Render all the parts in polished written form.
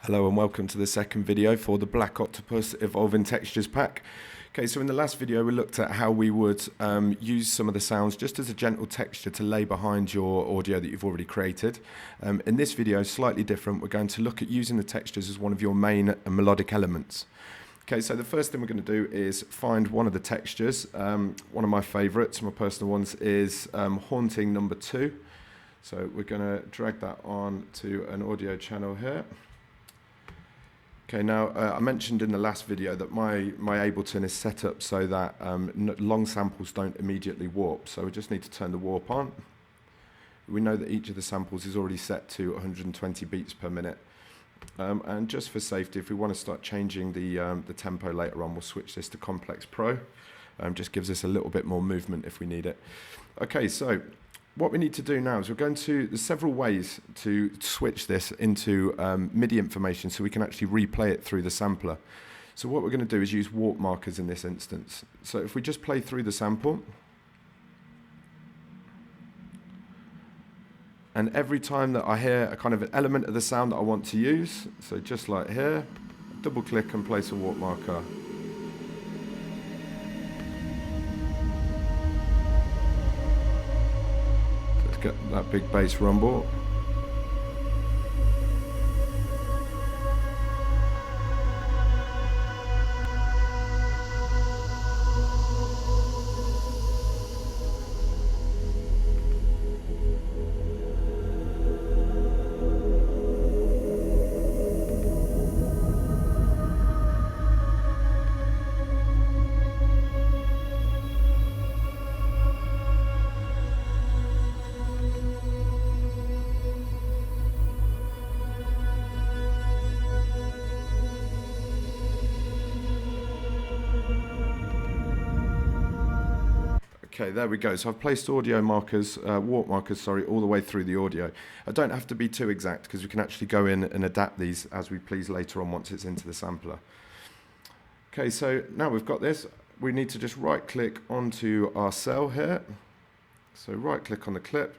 Hello and welcome to the second video for the Black Octopus Evolving Textures pack. Okay, so in the last video we looked at how we would use some of the sounds just as a gentle texture to lay behind your audio that you've already created. In this video, slightly different, we're going to look at using the textures as one of your main melodic elements. Okay, so the first thing we're going to do is find one of the textures. One of my favourites, my personal ones, is Haunting number 2. So we're going to drag that on to an audio channel here. Okay, now I mentioned in the last video that my Ableton is set up so that long samples don't immediately warp, so we just need to turn the warp on. We know that each of the samples is already set to 120 beats per minute. And just for safety, if we want to start changing the tempo later on, we'll switch this to Complex Pro. Just gives us a little bit more movement if we need it. Okay, so what we need to do now is there's several ways to switch this into MIDI information so we can actually replay it through the sampler. So what we're going to do is use warp markers in this instance. So if we just play through the sample, and every time that I hear a kind of an element of the sound that I want to use, so just like here, double click and place a warp marker. Get that big bass rumble. Okay, there we go. So I've placed audio markers, warp markers, sorry, all the way through the audio. I don't have to be too exact because we can actually go in and adapt these as we please later on once it's into the sampler. Okay, so now we've got this, we need to just right click onto our cell here. So right click on the clip.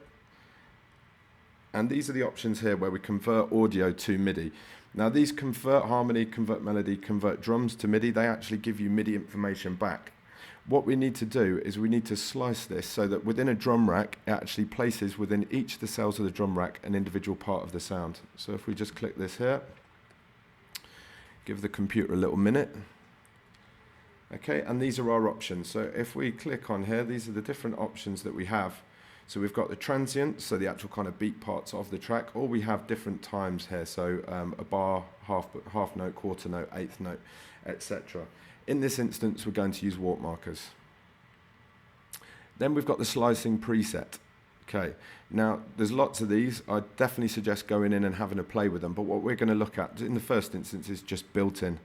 And these are the options here where we convert audio to MIDI. Now these convert harmony, convert melody, convert drums to MIDI. They actually give you MIDI information back. What we need to do is we need to slice this so that within a drum rack, it actually places within each of the cells of the drum rack an individual part of the sound. So if we just click this here, give the computer a little minute. Okay, and these are our options. So if we click on here, these are the different options that we have. So we've got the transient, so the actual kind of beat parts of the track, or we have different times here. So a bar, half note, quarter note, eighth note, etc. In this instance, we're going to use warp markers. Then we've got the slicing preset. Okay, now there's lots of these. I definitely suggest going in and having a play with them, but what we're going to look at in the first instance is just built in.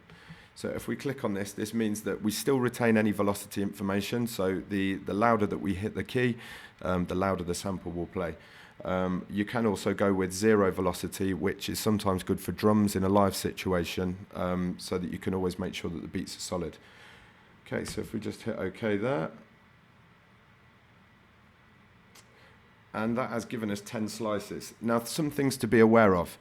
So if we click on this, this means that we still retain any velocity information, so the louder that we hit the key, the louder the sample will play. You can also go with 0 velocity, which is sometimes good for drums in a live situation, so that you can always make sure that the beats are solid. Okay, so if we just hit OK there, and that has given us 10 slices. Now, some things to be aware of.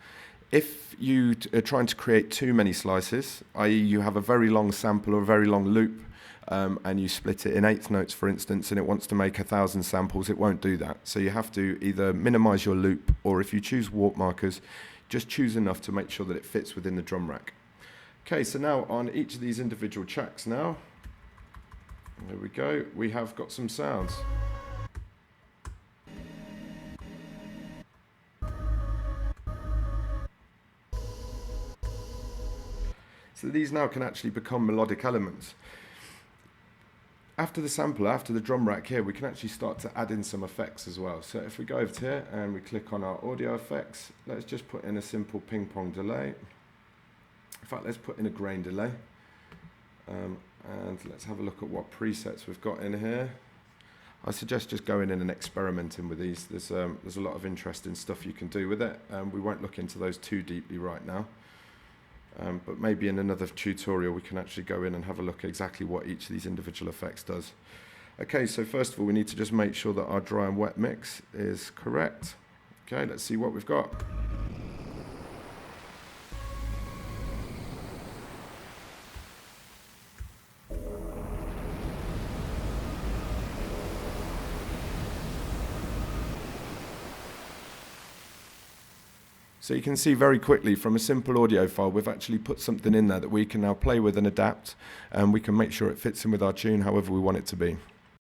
If you are trying to create too many slices, i.e. you have a very long sample or a very long loop, and you split it in eighth notes, for instance, and it wants to make 1,000 samples, it won't do that. So you have to either minimize your loop, or if you choose warp markers, just choose enough to make sure that it fits within the drum rack. Okay, so now on each of these individual tracks now, there we go, we have got some sounds. So these now can actually become melodic elements. After the sampler, after the drum rack here, we can actually start to add in some effects as well. So if we go over to here and we click on our audio effects, let's just put in a simple ping pong delay. In fact, let's put in a grain delay. And let's have a look at what presets we've got in here. I suggest just going in and experimenting with these. There's a lot of interesting stuff you can do with it. We won't look into those too deeply right now. But maybe in another tutorial we can actually go in and have a look at exactly what each of these individual effects does. Okay, so first of all we need to just make sure that our dry and wet mix is correct. Okay, let's see what we've got. So you can see very quickly from a simple audio file, we've actually put something in there that we can now play with and adapt, and we can make sure it fits in with our tune however we want it to be.